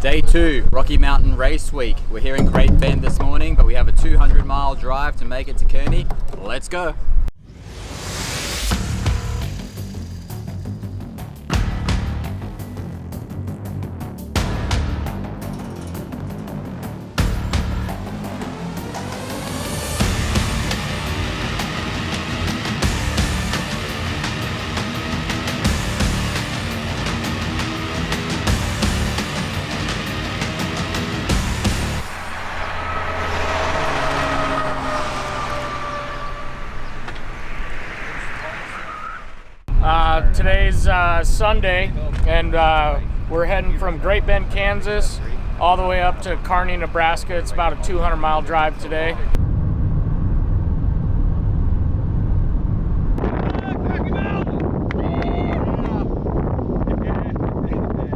Day 2, Rocky Mountain Race Week. We're here in Great Bend this morning, but we have a 200-mile drive to make it to Kearney. Let's go. Today's Sunday, and we're heading from Great Bend, Kansas, all the way up to Kearney, Nebraska. It's about a 200-mile drive today. Have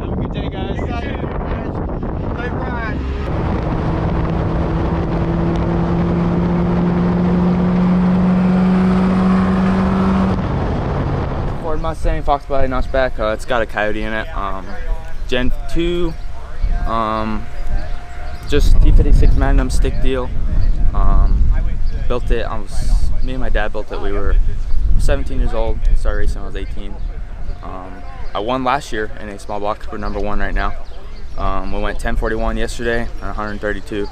a good day, guys. Safe ride. Mustang Fox body notchback. It's got a Coyote in it. Gen 2, just T56 Magnum stick deal. Built it. Me and my dad built it. We were 17 years old. Started racing when I was 18. I won last year in a small block. We're number 1 right now. We went 10:41 yesterday and 132.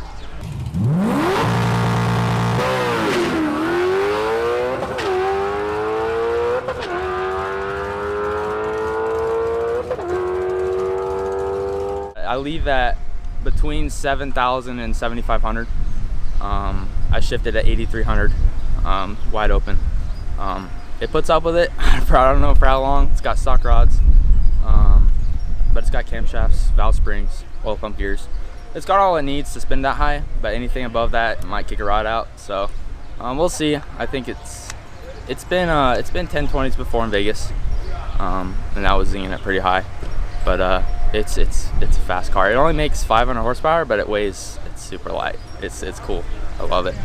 I leave at between 7,000 and 7,500. I shifted at 8,300, wide open. It puts up with it for I don't know for how long. It's got stock rods, but it's got camshafts, valve springs, oil pump gears. It's got all it needs to spin that high, but anything above that might kick a rod out. So we'll see. I think it's been 1020s before in Vegas, and that was zinging it pretty high. But it's a fast car. It only makes 500 horsepower, but it's super light. It's cool. I love it.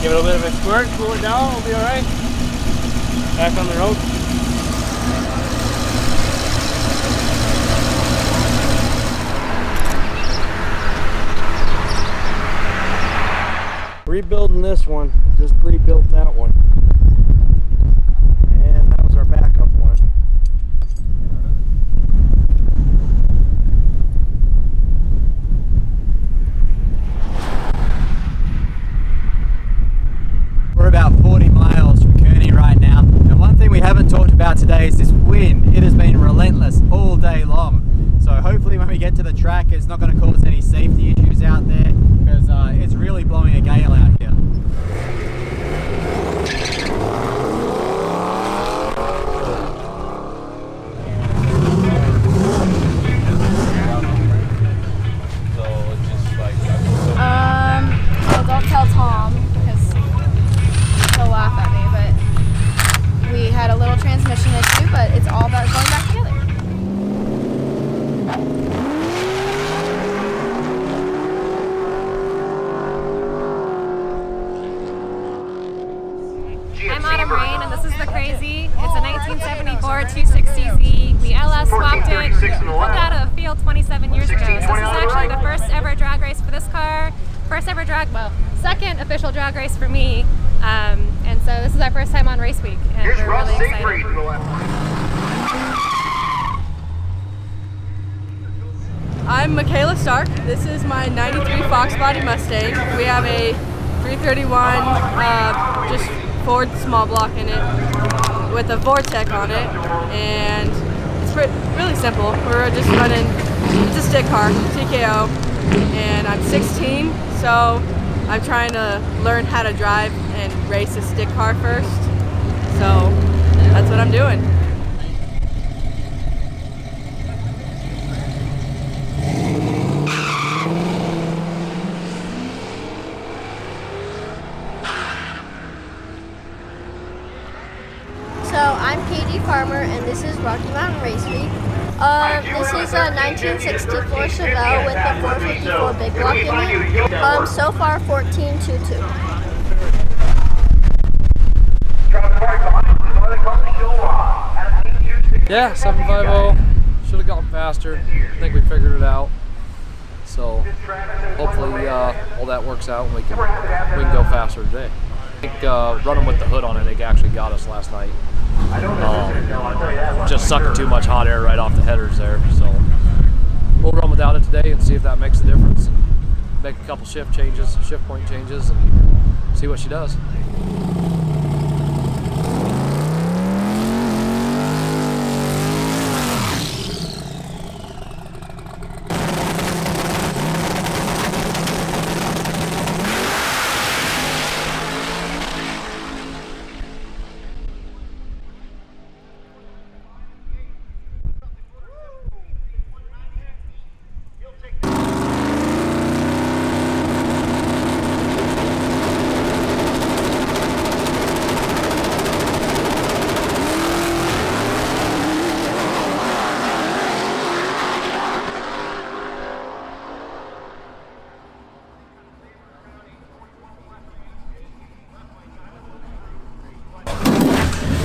Give it a little bit of a squirt, cool it down, we'll be all right. Back on the road. Rebuilding this one, just rebuilt that one. And that was our backup one. We're about 40 miles from Kearney right now, and one thing we haven't talked about today is this wind. It has been relentless all day long, so hopefully when we get to the track it's not going to cause any safety issues out there, because it's really blowing a gale out here. Well, don't tell Tom, because he'll laugh at me, but we had a little transmission issue, but it's all about going back together. I'm Autumn Rain, and this is the Crazy. It's a 1974 260Z. We LS swapped it, pulled out of a field 27 years ago. So this is actually the first ever drag race for this car. Second official drag race for me. And so this is our first time on race week, and we're really excited. I'm Michaela Stark. This is my 93 Fox Body Mustang. We have a 331 just Ford small block in it with a Vortec on it, and it's really simple. We're just running, it's a stick car, TKO, and I'm 16, so I'm trying to learn how to drive and race a stick car first, so that's what I'm doing. Farmer, and this is Rocky Mountain Race Week. This is a 1964 Chevelle with a 454 big block in it. So far 14.22. Yeah, 750. Should have gone faster. I think we figured it out. So hopefully all that works out and we can go faster today. I think running with the hood on it actually got us last night. Just sucking too much hot air right off the headers there. So we'll run without it today and see if that makes a difference, and make a couple shift point changes, and see what she does.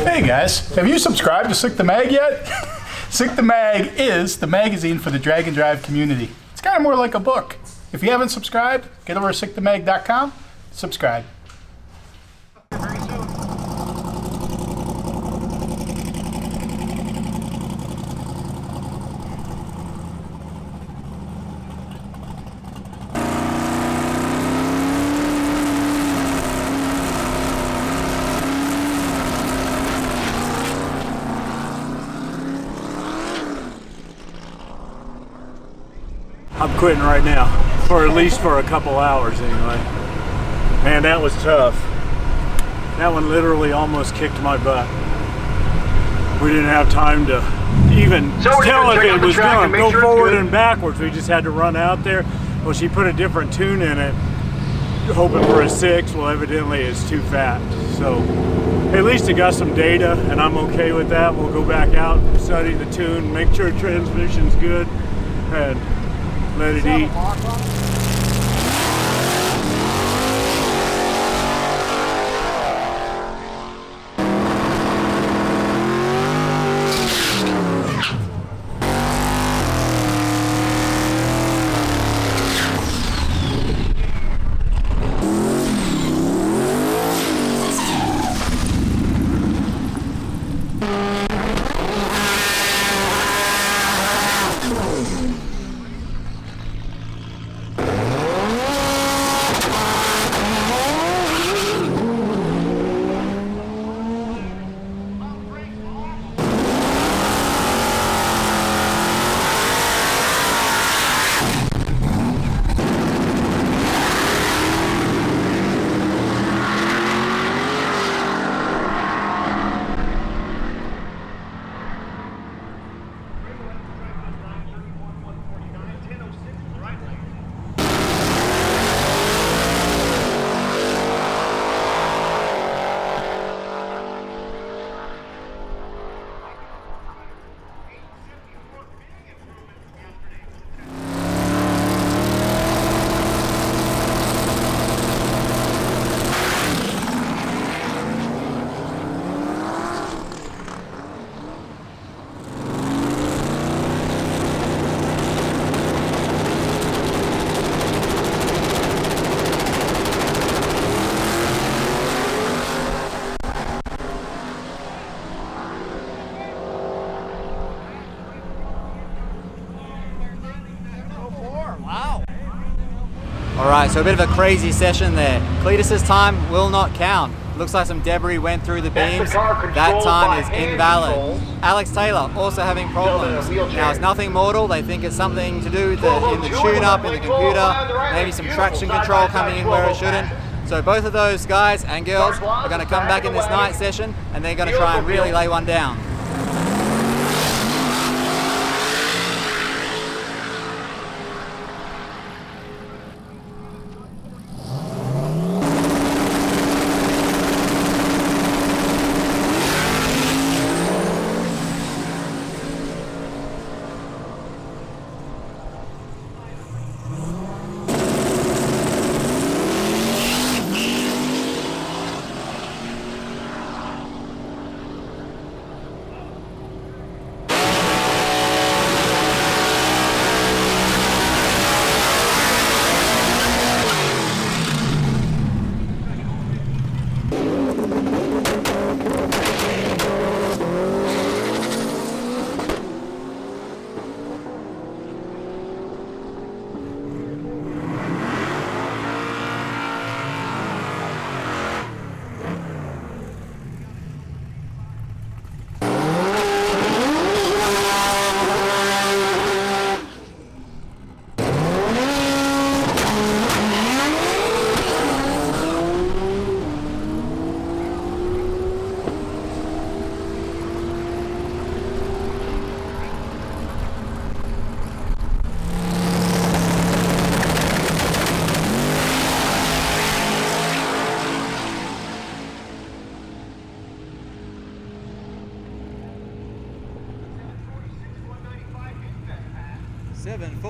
Hey guys, have you subscribed to Sick the Mag yet? Sick the Mag is the magazine for the drag and drive community. It's kind of more like a book. If you haven't subscribed, get over to sickthemag.com, subscribe. I'm quitting right now, or at least for a couple hours anyway. Man, that was tough. That one literally almost kicked my butt. We didn't have time to even tell if it was going to go forward and backwards. We just had to run out there. Well, she put a different tune in it, hoping for a 6. Well, evidently it's too fat. So at least it got some data, and I'm okay with that. We'll go back out, study the tune, make sure transmission's good, and let it eat. Alright, so a bit of a crazy session there. Cleetus's time will not count. Looks like some debris went through the beams. That time is invalid. Alex Taylor also having problems. Now it's nothing mortal. They think it's something to do with in the tune-up, in the computer, maybe some traction control coming in where it shouldn't. So both of those guys and girls are going to come back in this night session, and they're going to try and really lay one down.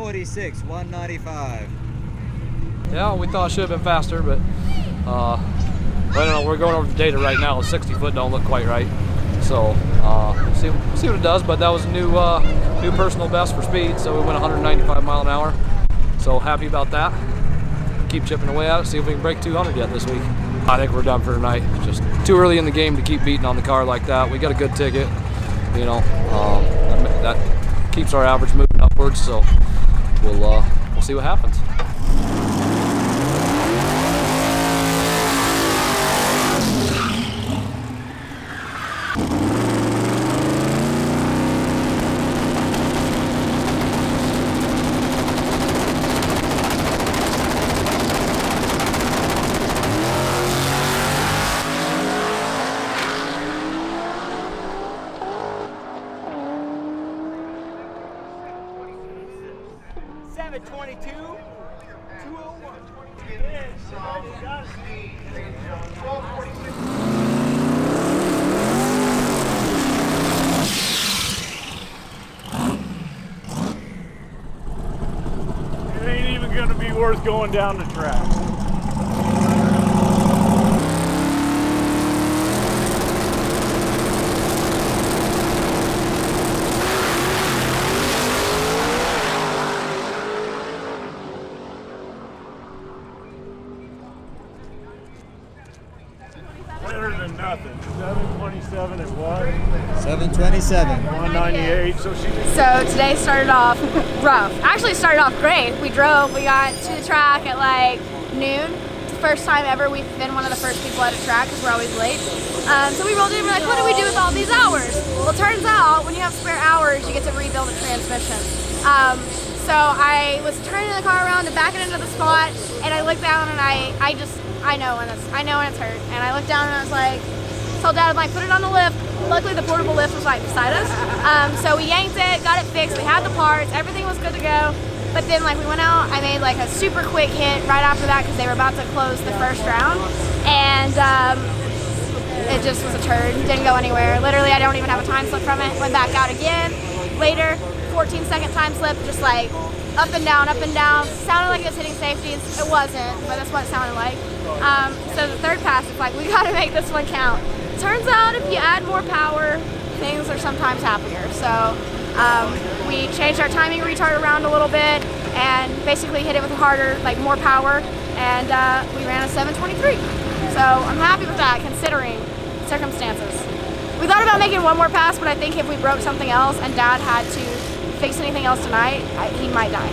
7:46, 195. Yeah, we thought it should have been faster, but I don't know. We're going over the data right now. 60 foot don't look quite right. So see what it does. But that was a new personal best for speed. So we went 195 mile an hour. So happy about that. Keep chipping away at it. See if we can break 200 yet this week. I think we're done for tonight. Just too early in the game to keep beating on the car like that. We got a good ticket. You know, that keeps our average moving upwards. So we'll see what happens. It ain't even gonna be worth going down the track. Better than nothing. 727 at what? 7:27. 198. So today started off rough. Actually, it started off great. We got to the track at like noon. It's the first time ever we've been one of the first people at a track because we're always late. So we rolled in and we're like, what do we do with all these hours? Well, it turns out when you have spare hours, you get to rebuild a transmission. So I was turning the car around to back it into the spot, and I looked down and I know when it's hurt. And I looked down and I was like, told Dad, I'm like, put it on the lift. Luckily the portable lift was right beside us. So we yanked it, got it fixed, we had the parts, everything was good to go. But then like we went out, I made like a super quick hit right after that because they were about to close the first round. And it just was a turd, didn't go anywhere. Literally I don't even have a time slip from it. Went back out again, later, 14-second time slip, just like up and down, up and down. Sounded like it was hitting safeties. It wasn't, but that's what it sounded like. So the third pass, it's like, we gotta make this one count. Turns out if you add more power, things are sometimes happier. So we changed our timing retard around a little bit and basically hit it with harder, like more power, and we ran a 723. So I'm happy with that considering circumstances. We thought about making one more pass, but I think if we broke something else and Dad had to fix anything else tonight, he might die.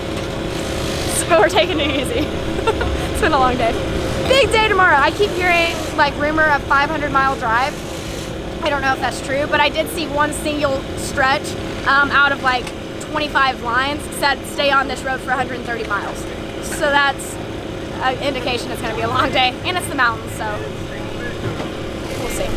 So we're taking it easy. It's been a long day. Big day tomorrow. I keep hearing like rumor of 500-mile drive. I don't know if that's true, but I did see one single stretch out of like 25 lines said stay on this road for 130 miles. So that's an indication it's going to be a long day, and it's the mountains, so we'll see.